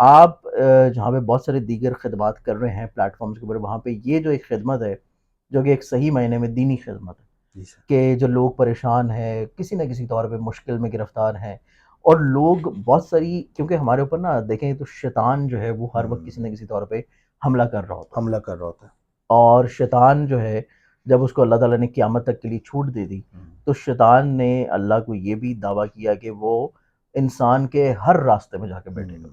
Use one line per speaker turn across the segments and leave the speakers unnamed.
آپ جہاں پہ بہت سارے دیگر خدمات کر رہے ہیں پلیٹ فارمز کے اوپر، وہاں پہ یہ جو ایک خدمت ہے جو کہ ایک صحیح معنی میں دینی خدمت ہے
جی سر.
کہ جو لوگ پریشان ہیں، کسی نہ کسی طور پہ مشکل میں گرفتار ہیں، اور لوگ بہت ساری، کیونکہ ہمارے اوپر نا دیکھیں تو شیطان جو ہے وہ ہر وقت کسی نہ کسی طور پہ حملہ کر رہا ہوتا ہے،
حملہ کر رہا ہوتا ہے.
اور شیطان جو ہے جب اس کو اللہ تعالیٰ نے قیامت تک کے لیے چھوٹ دے دی تو شیطان نے اللہ کو یہ بھی دعویٰ کیا کہ وہ انسان کے ہر راستے میں جا کے بیٹھے گا۔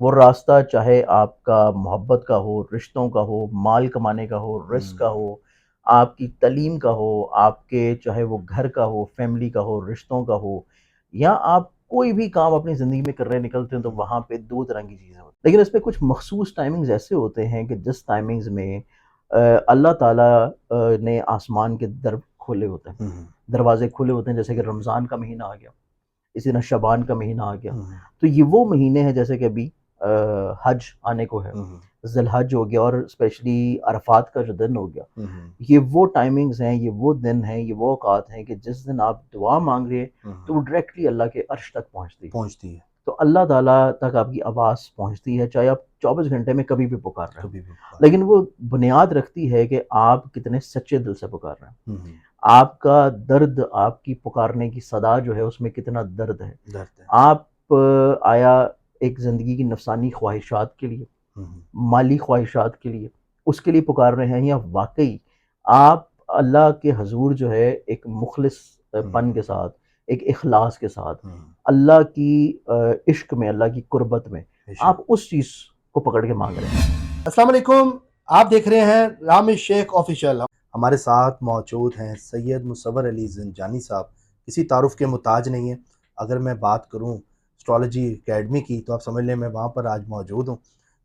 وہ راستہ چاہے آپ کا محبت کا ہو، رشتوں کا ہو، مال کمانے کا ہو، رزق کا ہو، آپ کی تعلیم کا ہو، آپ کے چاہے وہ گھر کا ہو، فیملی کا ہو، رشتوں کا ہو، یا آپ کوئی بھی کام اپنی زندگی میں کرنے نکلتے ہیں تو وہاں پہ دو طرح کی چیزیں ہوتی ہیں، لیکن اس پہ کچھ مخصوص ٹائمنگز ایسے ہوتے ہیں کہ جس ٹائمنگز میں اللہ تعالیٰ نے آسمان کے در کھولے ہوتے ہیں، دروازے کھلے ہوتے ہیں، جیسے کہ رمضان کا مہینہ آ گیا، اسی طرح شعبان کا مہینہ آ گیا، تو یہ وہ مہینے ہیں جیسے کہ ابھی حج آنے کو ہے، ذی الحج ہو گیا، اور اسپیشلی عرفات کا جو دن ہو گیا، یہ وہ ٹائمنگز ہیں، یہ وہ دن ہیں، یہ وہ اوقات ہیں کہ جس دن آپ دعا مانگ رہے ہیں تو وہ ڈائریکٹلی اللہ کے عرش تک پہنچتی ہے، تو اللہ تعالیٰ تک آپ کی آواز پہنچتی ہے، چاہے آپ 24 گھنٹے میں کبھی بھی پکار رہے ہیں، لیکن وہ بنیاد رکھتی ہے کہ آپ کتنے سچے دل سے پکار رہے ہیں، آپ کا درد، آپ کی پکارنے کی صدا جو ہے اس میں کتنا درد ہے، آپ آیا ایک زندگی کی نفسانی خواہشات کے لیے، مالی خواہشات کے لیے، اس کے لیے پکار رہے ہیں، یا واقعی آپ اللہ کے حضور جو ہے ایک مخلص پن کے ساتھ، ایک اخلاص کے ساتھ، اللہ کی عشق میں، اللہ کی قربت میں آپ اس چیز کو پکڑ کے مانگ رہے ہیں۔
السلام علیکم، آپ دیکھ رہے ہیں رامش شیخ آفیشیل. ہمارے ساتھ موجود ہیں سید مصور علی زنجانی صاحب. کسی تعارف کے محتاج نہیں ہیں. اگر میں بات کروں اسٹرالوجی اکیڈمی کی تو آپ سمجھ لیں میں وہاں پر آج موجود ہوں.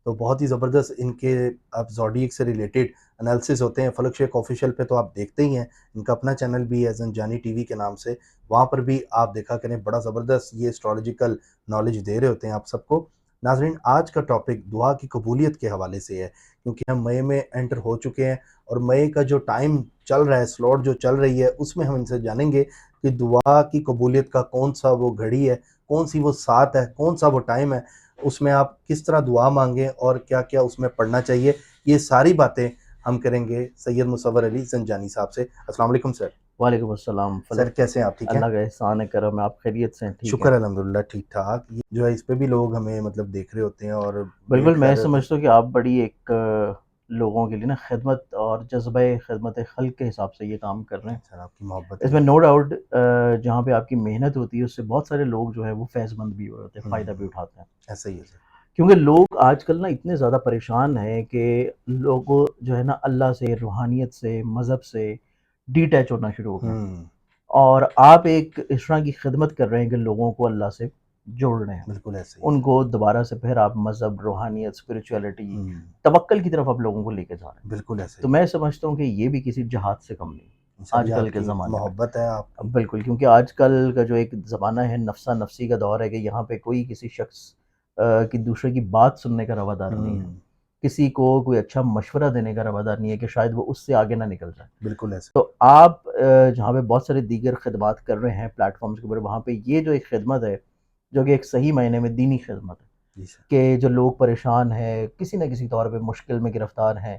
تو بہت ہی زبردست ان کے اب زوڈیک سے ریلیٹڈ انالیسس ہوتے ہیں. فلک شیخ آفیشیل پہ تو آپ دیکھتے ہی ہیں، ان کا اپنا چینل بھی ہے زنجانی ٹی وی کے نام سے، وہاں پر بھی آپ دیکھا کریں. بڑا زبردست یہ اسٹرالوجیکل نالج دے رہے ہوتے ہیں آپ سب کو. ناظرین، آج کا ٹاپک دعا کی قبولیت کے حوالے سے ہے، کیونکہ ہم مئی میں انٹر ہو چکے ہیں، اور مئی کا جو ٹائم چل رہا ہے، سلوٹ جو چل رہی ہے، اس میں ہم ان سے جانیں گے کہ دعا کی قبولیت کا کون سا وہ گھڑی ہے، کون سی وہ ساتھ ہے، کون سا وہ ٹائم ہے، اس میں آپ کس طرح دعا مانگیں اور کیا کیا اس میں پڑھنا چاہیے. یہ ساری باتیں ہم کریں گے سید مصور علی زنجانی صاحب سے. السلام علیکم سر.
وعلیکم السلام
سر
فلک،
کیسے ہیں آپ؟ ٹھیک ہیں؟
اللہ کا احسان ہے کرم ہے، آپ خیریت سے ہیں؟ ٹھیک
شکر
ہے
الحمدللہ ٹھیک ٹھاک. یہ جو ہے اس پہ بھی لوگ ہمیں مطلب دیکھ رہے ہوتے ہیں اور
بالکل.
ویٹ
میں
کر رہے ہوتے ہیں.
سمجھتا ہوں کہ آپ بڑی ایک لوگوں کے لیے نا خدمت اور جذبہ خدمت خلق کے حساب سے یہ کام کر رہے ہیں.
سر آپ کی محبت
اس
ہے.
میں نو ڈاؤٹ جہاں پہ آپ کی محنت ہوتی ہے اس سے بہت سارے لوگ جو ہے وہ فیض مند بھی ہوتے ہیں، فائدہ بھی اٹھاتے ہیں،
ایسا ہی ہے سر.
کیونکہ لوگ آج کل نا اتنے زیادہ پریشان ہیں کہ لوگ جو ہے نا اللہ سے، روحانیت سے، مذہب سے ڈیٹیچ ہونا شروع ہو گئے، اور آپ ایک اس طرح کی خدمت کر رہے ہیں کہ لوگوں کو اللہ سے جوڑ رہے ہیں،
بالکل ایسا ہی
ان
ہے.
کو دوبارہ سے پھر آپ مذہب، روحانیت، اسپریچولیٹی، توکل کی طرف آپ لوگوں کو لے کے جا رہے ہیں.
بالکل ایسا
تو
ہی
میں سمجھتا ہوں کہ یہ بھی کسی جہاد سے کم نہیں
سر.
آج
یہ
کل
آپ
کے
کی
زمانے میں.
محبت ہے آپ کی.
بالکل، کیونکہ آج کل کا جو ایک زمانہ ہے نفسا نفسی کا دور ہے کہ یہاں پہ کوئی کسی شخص کی دوسرے کی بات سننے کا روادار نہیں ہے، کسی کو کوئی اچھا مشورہ دینے کا روادار نہیں ہے کہ شاید وہ اس سے آگے نہ نکل جائے.
بالکل ایسا.
تو آپ جہاں پہ بہت سارے دیگر خدمات کر رہے ہیں پلیٹ فارمز کے اوپر، وہاں پہ یہ جو ایک خدمت ہے جو کہ ایک صحیح معنی میں دینی خدمت ہے
جی سر.
کہ جو لوگ پریشان ہیں، کسی نہ کسی طور پہ مشکل میں گرفتار ہیں،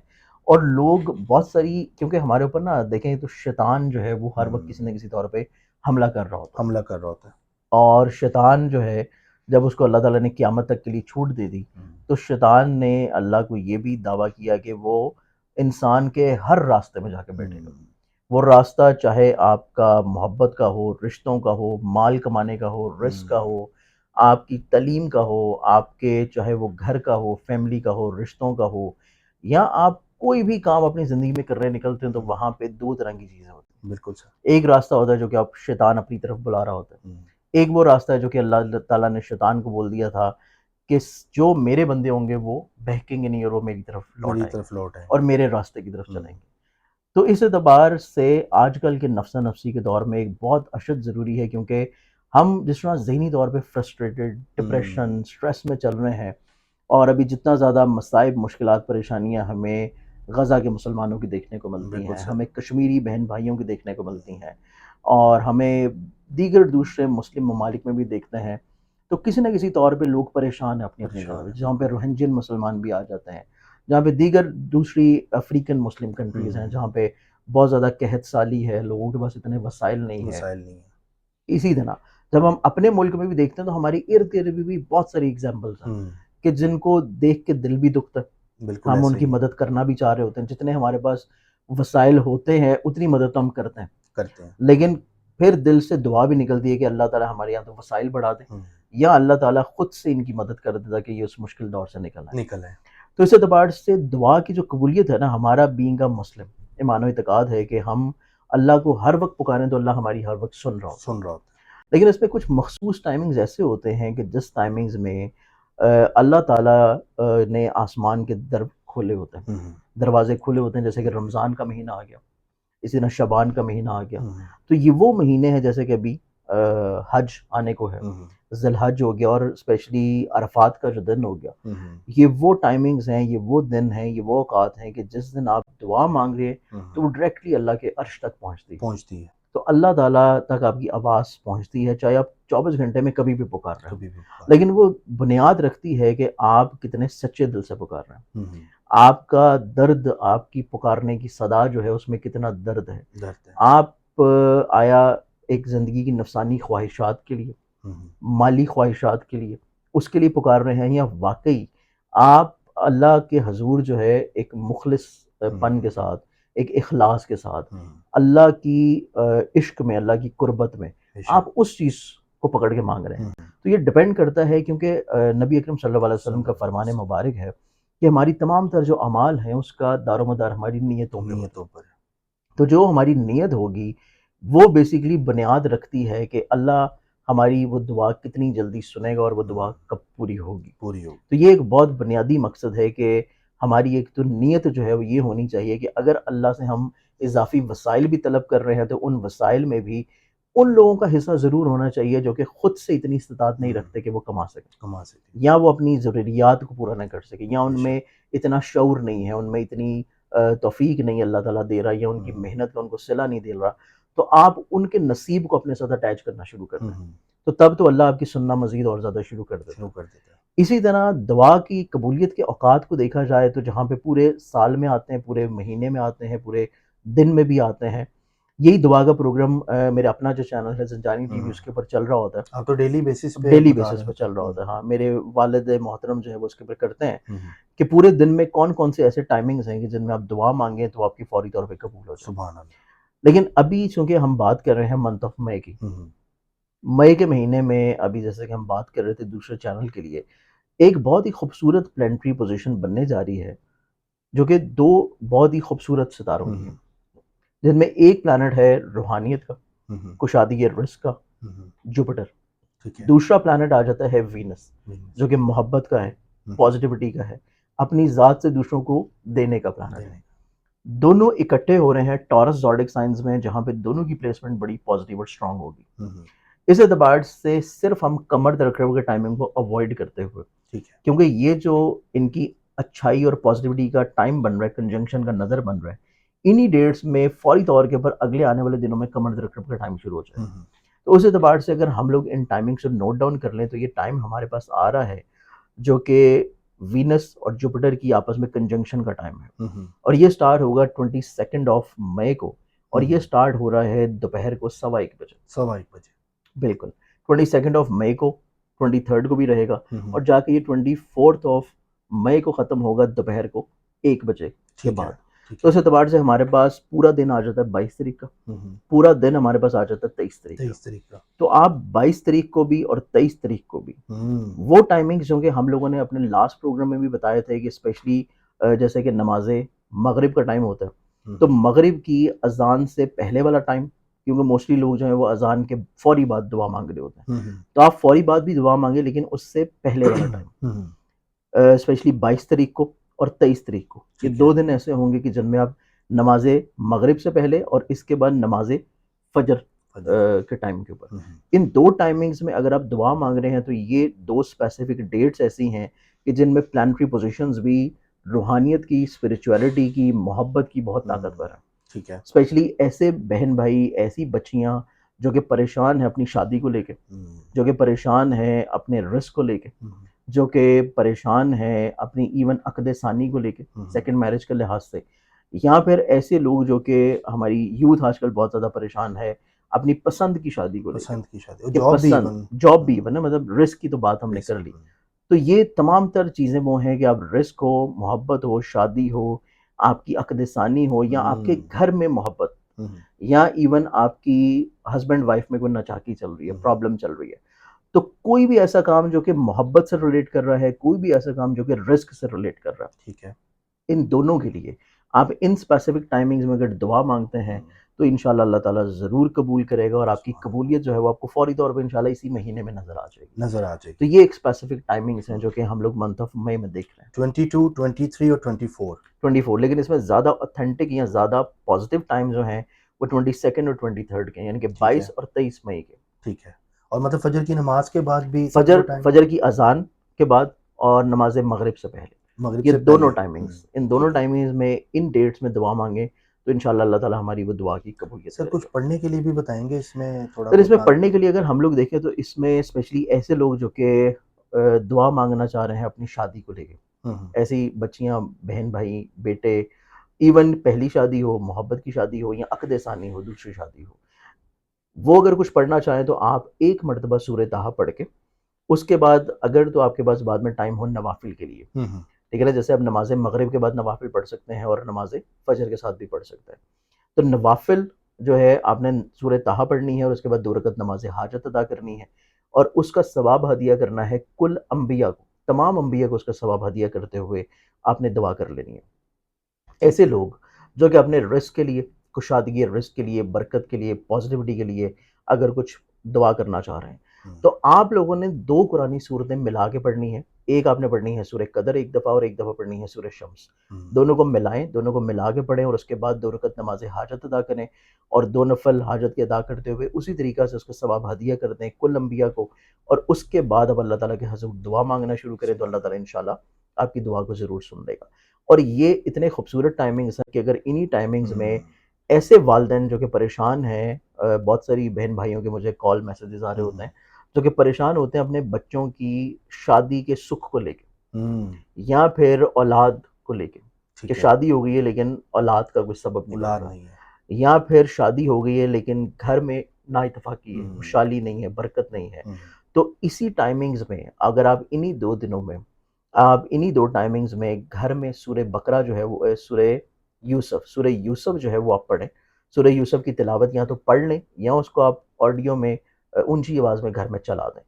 اور لوگ بہت ساری، کیونکہ ہمارے اوپر نا دیکھیں تو شیطان جو ہے وہ ہر وقت کسی نہ کسی طور پہ حملہ کر رہا ہوتا ہے،
حملہ کر رہا ہوتا ہے.
اور شیطان جو ہے جب اس کو اللہ تعالیٰ نے قیامت تک کے لیے چھوٹ دے دی تو شیطان نے اللہ کو یہ بھی دعویٰ کیا کہ وہ انسان کے ہر راستے میں جا کے بیٹھے گا. وہ راستہ چاہے آپ کا محبت کا ہو، رشتوں کا ہو، مال کمانے کا ہو، رزق کا ہو، آپ کی تعلیم کا ہو، آپ کے چاہے وہ گھر کا ہو، فیملی کا ہو، رشتوں کا ہو، یا آپ کوئی بھی کام اپنی زندگی میں کرنے نکلتے ہیں تو وہاں پہ دو طرح کی چیزیں ہوتی ہیں.
بالکل سر.
ایک راستہ ہوتا ہے جو کہ آپ شیطان اپنی طرف بلا رہا ہوتا ہے، ایک وہ راستہ ہے جو کہ اللہ تعالیٰ نے شیطان کو بول دیا تھا کہ جو میرے بندے ہوں گے وہ بہکیں گے نہیں اور وہ میری طرف لوٹ
میری
آئیں گے
طرف لوٹ آئے.
اور میرے راستے کی طرف چلیں گے. تو اس اعتبار سے آج کل کے نفسا نفسی کے دور میں ایک بہت اشد ضروری ہے، کیونکہ ہم جس طرح ذہنی طور پہ فرسٹریٹڈ، ڈپریشن، سٹریس میں چل رہے ہیں، اور ابھی جتنا زیادہ مصائب، مشکلات، پریشانیاں ہمیں غزہ کے مسلمانوں کی دیکھنے کو ملتی ہیں، ہمیں کشمیری بہن بھائیوں کی دیکھنے کو ملتی ہیں، اور ہمیں دیگر دوسرے مسلم ممالک میں بھی دیکھتے ہیں، تو کسی نہ کسی طور پہ لوگ پریشان ہیں اپنی اپنی جگہ پہ، جہاں پہ روہنجن مسلمان بھی آ جاتے ہیں، جہاں پہ دیگر دوسری افریقن مسلم کنٹریز ہیں جہاں پہ بہت زیادہ قحط سالی ہے، لوگوں کے پاس اتنے وسائل نہیں ہیں.
وسائل نہیں ہیں.
اسی طرح جب ہم اپنے ملک میں بھی دیکھتے ہیں تو ہماری ارد گرد بھی بہت ساری ایگزامپلس ہیں کہ جن کو دیکھ کے دل بھی دکھتا ہے.
بالکل
ہم ان
ایسے
کی
ہی
مدد کرنا بھی چاہ رہے ہوتے ہیں، جتنے ہمارے پاس وسائل ہوتے ہیں اتنی مدد تو ہم کرتے ہیں،
کرتے ہیں.
لیکن پھر دل سے دعا بھی نکلتی ہے کہ اللہ تعالیٰ ہمارے یہاں تو وسائل بڑھا دے، یا اللہ تعالیٰ خود سے ان کی مدد کر دیتا کہ یہ اس مشکل دور سے نکل آئے.
نکل ہے.
تو اس اعتبار سے دعا کی جو قبولیت ہے نا، ہمارا بینگ اے مسلم ایمان و اعتقاد ہے کہ ہم اللہ کو ہر وقت پکاریں تو اللہ ہماری ہر وقت سن رہا ہوتا ہے.
سن رہا ہوتا
لیکن اس پہ کچھ مخصوص ٹائمنگز ایسے ہوتے ہیں کہ جس ٹائمنگز میں اللہ تعالیٰ نے آسمان کے در کھولے ہوتے ہیں،
ہے.
دروازے کھلے ہوتے ہیں، جیسے کہ رمضان کا مہینہ آ گیا، اسی طرح شعبان کا مہینہ آ گیا. تو یہ وہ مہینے ہیں جیسے کہ ابھی حج آنے کو ہے، ذی الحج ہو گیا، اور اسپیشلی عرفات کا جو دن ہو گیا، یہ وہ ٹائمنگز ہیں، یہ وہ دن ہیں، یہ وہ اوقات ہیں کہ جس دن آپ دعا مانگ رہے ہیں تو وہ ڈائریکٹلی اللہ کے عرش تک پہنچتی ہے. تو اللہ تعالیٰ تک آپ کی آواز پہنچتی ہے، چاہے آپ 24 گھنٹے میں کبھی بھی پکار رہے ہیں، لیکن وہ بنیاد رکھتی ہے کہ آپ کتنے سچے دل سے پکار رہے ہیں. آپ کا درد، آپ کی پکارنے کی صدا جو ہے اس میں کتنا درد ہے. آپ آیا ایک زندگی کی نفسانی خواہشات کے لیے، مالی خواہشات کے لیے، اس کے لیے پکار رہے ہیں، یا واقعی آپ اللہ کے حضور جو ہے ایک مخلص پن کے ساتھ، ایک اخلاص کے ساتھ، اللہ کی عشق میں، اللہ کی قربت میں آپ اس چیز کو پکڑ کے مانگ رہے ہیں. تو یہ ڈپینڈ کرتا ہے، کیونکہ نبی اکرم صلی اللہ علیہ وسلم کا فرمان مبارک ہے کہ ہماری تمام تر جو اعمال ہیں اس کا دار و مدار ہماری نیتوں پر ہے. تو جو ہماری نیت ہوگی وہ بیسیکلی بنیاد رکھتی ہے کہ اللہ ہماری وہ دعا کتنی جلدی سنے گا اور وہ دعا کب پوری ہوگی. تو یہ ایک بہت بنیادی مقصد ہے کہ ہماری ایک تو نیت جو ہے وہ یہ ہونی چاہیے کہ اگر اللہ سے ہم اضافی وسائل بھی طلب کر رہے ہیں تو ان وسائل میں بھی ان لوگوں کا حصہ ضرور ہونا چاہیے جو کہ خود سے اتنی استطاعت نہیں رکھتے کہ وہ کما سکیں، یا وہ اپنی ضروریات کو پورا نہ کر سکیں، یا ان میں اتنا شعور نہیں ہے، ان میں اتنی توفیق نہیں اللہ تعالیٰ دے رہا، یا ان کی محنت کا ان کو صلہ نہیں دے رہا. تو آپ ان کے نصیب کو اپنے ساتھ اٹیچ کرنا شروع کر دیں، تو تب تو اللہ آپ کی سننا مزید اور زیادہ شروع کر دیتا ہے. اسی طرح دعا کی قبولیت کے اوقات کو دیکھا جائے تو جہاں پہ پورے سال میں آتے ہیں، پورے مہینے میں آتے ہیں، پورے دن میں بھی آتے ہیں. یہی دعا کا پروگرام میرے اپنا جو چینل ہے زنجانی ٹی وی، اس کے اوپر چل رہا ہوتا ہے.
آپ تو ڈیلی بیسس
پہ چل رہا ہوتا ہے. ہاں، میرے والد محترم جو ہے وہ اس کے اوپر کرتے ہیں کہ پورے دن میں کون کون سے ایسے ٹائمنگز ہیں کہ جن میں آپ دعا مانگیں تو آپ کی فوری طور پہ قبول ہو جائے.
سبحان اللہ.
لیکن ابھی چونکہ ہم بات کر رہے ہیں منتھ آف مئی کی، مئی کے مہینے میں ابھی جیسے کہ ہم بات کر رہے تھے دوسرے چینل کے لیے، ایک بہت ہی خوبصورت پلانٹری پوزیشن بننے جا رہی ہے جو کہ دو بہت ہی خوبصورت ستاروں کی ہیں، جن میں ایک پلانٹ ہے روحانیت کا، کشادگی رزق کا، جوپٹر. دوسرا پلانٹ آ جاتا ہے وینس، جو کہ محبت کا ہے، پازیٹیوٹی کا ہے، اپنی ذات سے دوسروں کو دینے کا پلانٹ ہے. دونوں اکٹھے ہو رہے ہیں ٹورس زوڈک سائنز میں، جہاں پہ دونوں کی پلیسمنٹ بڑی پازیٹیو اور اسٹرانگ ہوگی. اس اعتبار سے صرف ہم کمر درد کے ٹائمنگ کو اوائڈ کرتے ہوئے، کیونکہ یہ جو ان کی اچھائی اور پازیٹیوٹی کا ٹائم بن رہا ہے، کنجنکشن کا نظر بن رہا ہے، انہی ڈیٹس میں فوری طور کے اوپر اگلے آنے والے دنوں میں کمر درد کا ٹائم شروع ہو جائے. تو اس اعتبار سے اگر ہم لوگ ان ٹائمنگ سے نوٹ ڈاؤن کر لیں تو یہ ٹائم ہمارے پاس آ رہا ہے جو کہ وینس اور جوپٹر کی آپس میں کنجنکشن کا ٹائم ہے، اور یہ سٹارٹ ہوگا 22 مئی کو، اور یہ سٹارٹ ہو رہا ہے دوپہر کو 1:15 بجے. بالکل 22 مئی کو، 23 کو بھی رہے گا، اور جا کے یہ 24 مئی کو ختم ہوگا دوپہر کو 1 بجے کے بعد. تو اس اعتبار سے ہمارے پاس پورا دن آ جاتا ہے 22 تاریخ کا، پورا دن ہمارے پاس آ جاتا ہے 23 تاریخ کا. تو آپ 22 تاریخ کو بھی اور 23 تاریخ کو بھی وہ ٹائمنگز جو کہ ہم لوگوں نے اپنے لاسٹ پروگرام میں بھی بتایا تھے کہ اسپیشلی جیسے کہ نماز مغرب کا ٹائم ہوتا ہے، تو مغرب کی اذان سے پہلے والا ٹائم، کیونکہ موسٹلی لوگ جو ہیں وہ اذان کے فوری بعد دعا مانگ رہے ہوتے ہیں، تو آپ فوری بعد بھی دعا مانگیں، لیکن اس سے پہلے والا ٹائم اسپیشلی 22 تاریخ کو اور 23 تاریخ کو، یہ 2 دن ایسے ہوں گے کہ جن میں آپ نماز مغرب سے پہلے اور اس کے بعد نماز فجر کے ٹائم کے اوپر، ان 2 ٹائمنگز میں اگر آپ دعا مانگ رہے ہیں تو یہ 2 اسپیسیفک ڈیٹس ایسی ہیں کہ جن میں پلانٹری پوزیشنز بھی روحانیت کی، اسپرچویلٹی کی، محبت کی بہت طاقتور ہیں. ٹھیک ہے. اسپیشلی ایسے بہن بھائی، ایسی بچیاں جو کہ پریشان ہے اپنی شادی کو لے کے، جو کہ پریشان ہے اپنے رزق کو لے کے، جو کہ پریشان ہے اپنی ایون عقد ثانی کو لے کے، سیکنڈ میرج کے لحاظ سے، یا پھر ایسے لوگ جو کہ ہماری یوتھ آج کل بہت زیادہ پریشان ہے اپنی پسند کی شادی کو لے کے،
پسند کی شادی،
کہ
جاب بھی
پسند
ایون،
جاب بھی ایون ہے، مطلب رزق کی تو بات ہم نے کر لی. تو یہ تمام تر چیزیں وہ ہیں کہ آپ رزق ہو، محبت ہو، شادی ہو، آپ کی عقد ثانی ہو، یا آپ کے گھر میں محبت، یا ایون آپ کی ہسبینڈ وائف میں کوئی ناچاکی چل رہی ہے، پرابلم چل رہی ہے، تو کوئی بھی ایسا کام جو کہ محبت سے ریلیٹ کر رہا ہے، کوئی بھی ایسا کام جو کہ رزق سے ریلیٹ کر رہا ہے،
ٹھیک ہے،
ان دونوں کے لیے آپ ان اسپیسیفک ٹائمنگز میں اگر دعا مانگتے ہیں تو انشاءاللہ اللہ تعالیٰ ضرور قبول کرے گا، اور آپ کی قبولیت جو ہے وہ آپ کو فوری طور پہ انشاءاللہ اسی مہینے میں نظر آ جائے گی.
نظر آ جائے
تو
گی.
یہ ایک اسپیسیفک ٹائمنگز ہیں جو کہ ہم لوگ منتھ آف مئی میں دیکھ رہے ہیں.
22، 23 اور 24.
24، لیکن اس میں زیادہ اوتھینٹک یا زیادہ پازیٹیو ٹائم جو ہیں وہ 22 اور 23 کے، یعنی کہ 22 اور 23 مئی کے.
ٹھیک ہے، اور مطلب فجر کی نماز کے بعد بھی سب کو ٹائم،
فجر کی اذان کے بعد اور نماز مغرب سے پہلے،
مغرب
یہ
سے
دونوں
پہلے.
ٹائمنگز، ان دونوں ٹائمنگز میں ان ڈیٹس میں دعا مانگیں تو انشاءاللہ اللہ تعالیٰ ہماری وہ دعا کی قبولیت
سر
کرے
کچھ
گا.
پڑھنے کے لیے بھی بتائیں گے اس میں تھوڑا
سر اس میں
بہت؟
پڑھنے کے لیے اگر ہم لوگ دیکھیں تو اس میں اسپیشلی ایسے لوگ جو کہ دعا مانگنا چاہ رہے ہیں اپنی شادی کو لے کے، ایسی بچیاں، بہن بھائی، بیٹے، ایون پہلی شادی ہو، محبت کی شادی ہو، یا عقد ثانی ہو، دوسری شادی ہو، وہ اگر کچھ پڑھنا چاہیں تو آپ ایک مرتبہ سورہ طٰہٰ پڑھ کے اس کے بعد اگر تو آپ کے پاس بعد میں ٹائم ہو نوافل کے لیے، ٹھیک ہے نا، جیسے آپ نماز مغرب کے بعد نوافل پڑھ سکتے ہیں اور نماز فجر کے ساتھ بھی پڑھ سکتے ہیں. تو نوافل جو ہے آپ نے سورہ طٰہٰ پڑھنی ہے، اور اس کے بعد 2 رکعت نماز حاجت ادا کرنی ہے، اور اس کا ثواب ہدیہ کرنا ہے کل انبیاء کو، تمام انبیاء کو اس کا ثواب ہدیہ کرتے ہوئے آپ نے دعا کر لینی ہے. ایسے لوگ جو کہ اپنے رزق کے لیے، کشادگی رزق کے لیے، برکت کے لیے، پازیٹیوٹی کے لیے اگر کچھ دعا کرنا چاہ رہے ہیں تو آپ لوگوں نے 2 قرآنی صورتیں ملا کے پڑھنی ہے. ایک آپ نے پڑھنی ہے سورہ قدر ایک دفعہ، اور ایک دفعہ پڑھنی ہے سورہ شمس. دونوں کو ملائیں، دونوں کو ملا کے پڑھیں، اور اس کے بعد 2 رکعت نماز حاجت ادا کریں، اور 2 نفل حاجت کے ادا کرتے ہوئے اسی طریقہ سے اس کا ثواب ہدیہ کر دیں کل انبیاء کو. اور اس کے بعد اب اللہ تعالیٰ کے حضور دعا مانگنا شروع کریں تو اللہ تعالیٰ انشاءاللہ آپ کی دعا کو ضرور سن لے گا. اور یہ اتنے خوبصورت ٹائمنگز ہیں کہ اگر انہی ٹائمنگز میں ایسے والدین جو کہ پریشان ہیں، بہت ساری بہن بھائیوں کے مجھے کال میسیجز آ رہے ہوتے ہیں جو کہ پریشان ہوتے ہیں اپنے بچوں کی شادی کے سکھ کو لے کے، یا پھر اولاد کو لے کے، کہ شادی ہو گئی ہے لیکن اولاد کا کوئی سبب نہیں بن رہا، یا پھر شادی ہو گئی ہے لیکن گھر میں نا اتفاقی ہے، خوشحالی نہیں ہے، برکت نہیں ہے. تو اسی ٹائمنگز میں اگر آپ انہی 2 دنوں میں، آپ انہی 2 ٹائمنگز میں گھر میں سورہ بقرہ جو ہے وہ سورہ یوسف جو ہے وہ آپ پڑھیں. سورہ یوسف کی تلاوت یا تو پڑھ لیں، یا اس کو آپ آڈیو میں اونچی آواز میں گھر میں چلا دیں.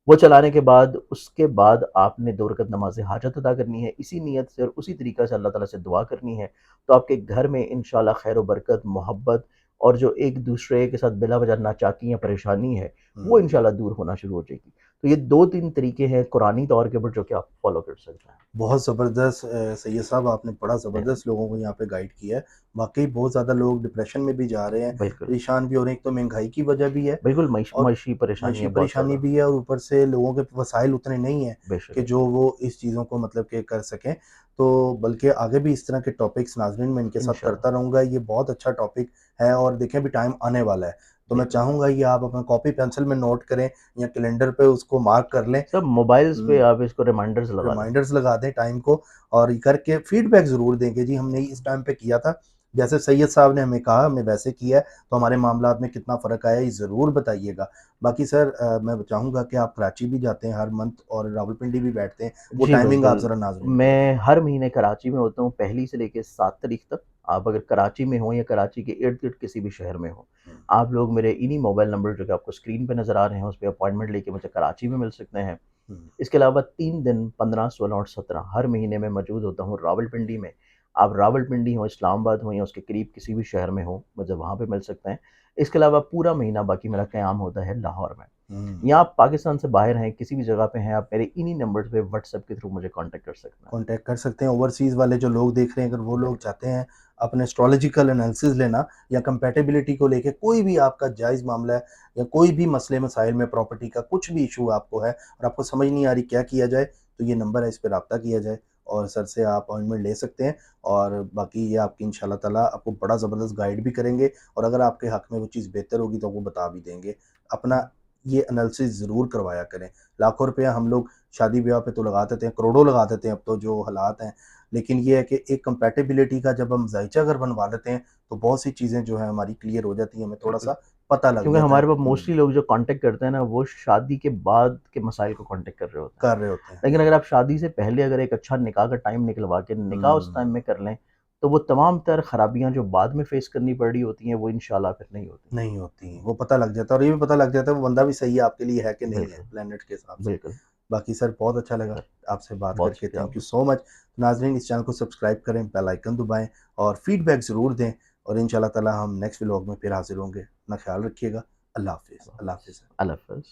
وہ چلانے کے بعد اس کے بعد آپ نے 2 رکعت نماز حاجت ادا کرنی ہے اسی نیت سے، اور اسی طریقہ سے اللہ تعالیٰ سے دعا کرنی ہے. تو آپ کے گھر میں انشاءاللہ خیر و برکت، محبت، اور جو ایک دوسرے کے ساتھ بلا وجہ ناچاکی یا پریشانی ہے وہ انشاءاللہ دور ہونا شروع ہو جائے گی. تو یہ 2-3 طریقے ہیں قرآنی طور کے اوپر جو کہ آپ فالو کر سکتے ہیں.
بہت زبردست سید صاحب، آپ نے بڑا زبردست لوگوں کو یہاں پہ گائیڈ کیا ہے. واقعی بہت زیادہ لوگ ڈپریشن میں بھی جا رہے ہیں،
بالکل
پریشان بھی ہو رہے ہیں. ایک تو مہنگائی کی وجہ بھی ہے،
بالکل،
اور
معاشی پریشانی
معاشی
ہے بہت
پریشانی
زیادہ.
بھی ہے، اور اوپر سے لوگوں کے وسائل اتنے نہیں ہیں
بے شک
کہ جو وہ اس چیزوں کو مطلب کہ کر سکیں. تو بلکہ آگے بھی اس طرح کے ٹاپکس ناظرین میں ان کے ساتھ
انشاءاللہ.
کرتا رہوں گا. یہ بہت اچھا ٹاپک ہے، اور دیکھیں بھی ٹائم آنے والا ہے، تو میں
بالکل.
چاہوں گا یہ آپ اپنا کاپی پینسل میں نوٹ کریں یا کیلنڈر پہ اس کو مارک کر لیں،
سب موبائلز پہ آپ اس کو ریمائنڈرز لگا دیں.
ریمائنڈرز لگا دیں ٹائم کو، اور یہ کر کے فیڈ بیک ضرور دیں کہ جی ہم نے اس ٹائم پہ کیا تھا، جیسے سید صاحب نے ہمیں کہا ہم نے ویسے کیا ہے، تو ہمارے معاملات میں کتنا فرق آیا یہ ضرور بتائیے گا. باقی سر میں چاہوں گا کہ آپ کراچی بھی جاتے ہیں ہر منتھ، اور راولپنڈی بھی بیٹھتے ہیں، وہ
جی
ٹائمنگ آپ
بالکل،
ذرا ناظرین کو
میں
بتائیں.
ہر مہینے کراچی میں ہوتا ہوں، 1 سے لے کے 7 تاریخ تک. آپ اگر کراچی میں ہوں یا کراچی کے ارد گرد کسی بھی شہر میں ہوں، آپ لوگ میرے انہی موبائل نمبر جو کہ آپ کو اسکرین پہ نظر آ رہے ہیں اس پہ اپوائنٹمنٹ لے کے مجھے کراچی میں مل سکتے ہیں. اس کے علاوہ 3 دن 15، 16 اور 17 ہر مہینے میں موجود ہوتا ہوں راولپنڈی میں. آپ راولپنڈی ہوں، اسلام آباد ہوں، یا اس کے قریب کسی بھی شہر میں ہوں، مجھے وہاں پہ مل سکتے ہیں. اس کے علاوہ پورا مہینہ باقی میرا قیام ہوتا ہے لاہور میں. یا آپ پاکستان سے باہر ہیں، کسی بھی جگہ پہ ہیں، آپ میرے انہی نمبرز پہ واٹس ایپ کے تھرو مجھے کانٹیکٹ کر سکتے ہیں.
کانٹیکٹ کر سکتے ہیں. اوورسیز والے جو لوگ دیکھ رہے ہیں، اگر وہ لوگ چاہتے ہیں اپنے اسٹرالوجیکل انالیسز لینا یا کمپیٹیبلٹی کو لے کے کوئی بھی آپ کا جائز معاملہ ہے، یا کوئی بھی مسئلے مسائل میں پراپرٹی کا کچھ بھی ایشو آپ کو ہے اور آپ کو سمجھ نہیں آ رہی کیا کیا جائے، تو یہ نمبر ہے، اس پہ رابطہ کیا جائے. اور سر سے آپ اپوائنٹمنٹ لے سکتے ہیں، اور باقی یہ آپ کی انشاءاللہ تعالیٰ آپ کو بڑا زبردست گائیڈ بھی کریں گے، اور اگر آپ کے حق میں وہ چیز بہتر ہوگی تو وہ بتا بھی دیں گے۔ اپنا یہ انالیسس ضرور کروایا کریں۔ لاکھوں روپیہ ہم لوگ شادی بیاہ پہ تو لگا دیتے ہیں، کروڑوں لگا دیتے ہیں اب تو جو حالات ہیں، لیکن یہ ہے کہ ایک کمپیٹیبلٹی کا جب ہم ذائچہ اگر بنوا لیتے ہیں تو بہت سی چیزیں جو ہیں ہماری کلیئر ہو جاتی ہیں، ہمیں تھوڑا سا پتہ لگ
کیونکہ
جاتا ہے۔
ہمارے پاس موسٹلی لوگ جو کانٹیکٹ کرتے ہیں نا وہ شادی کے بعد کے مسائل کو کانٹیکٹ کر رہے ہوتے ہیں،
کر رہے ہوتے ہیں۔
لیکن اگر آپ شادی سے پہلے اگر ایک اچھا نکاح کا ٹائم نکلوا کے نکاح اس ٹائم میں کر لیں تو وہ تمام تر خرابیاں جو بعد میں فیس کرنی پڑ رہی ہوتی ہیں وہ انشاءاللہ پھر نہیں ہوتی۔
نہیں ہوتی ہیں، وہ پتہ لگ جاتا ہے، اور یہ بھی پتہ لگ جاتا ہے وہ بندہ بھی صحیح آپ کے لیے ہے کہ نہیں ہے
بالکل
پلانٹ کے حساب سے۔
بالکل
باقی سر بہت اچھا لگا
سر،
آپ سے بات کر
بہت
کے،
شکریہ آپ
تھینک
کا۔
یو سو مچ۔ ناظرین اس چینل کو سبسکرائب کریں، بیل آئیکن دبائیں اور فیڈ بیک ضرور دیں، اور انشاءاللہ تعالیٰ ہم نیکسٹ ولاگ میں پھر حاضر ہوں گے۔ اپنا خیال رکھیے گا۔ اللہ حافظ۔ اللہ حافظ۔
اللہ حافظ۔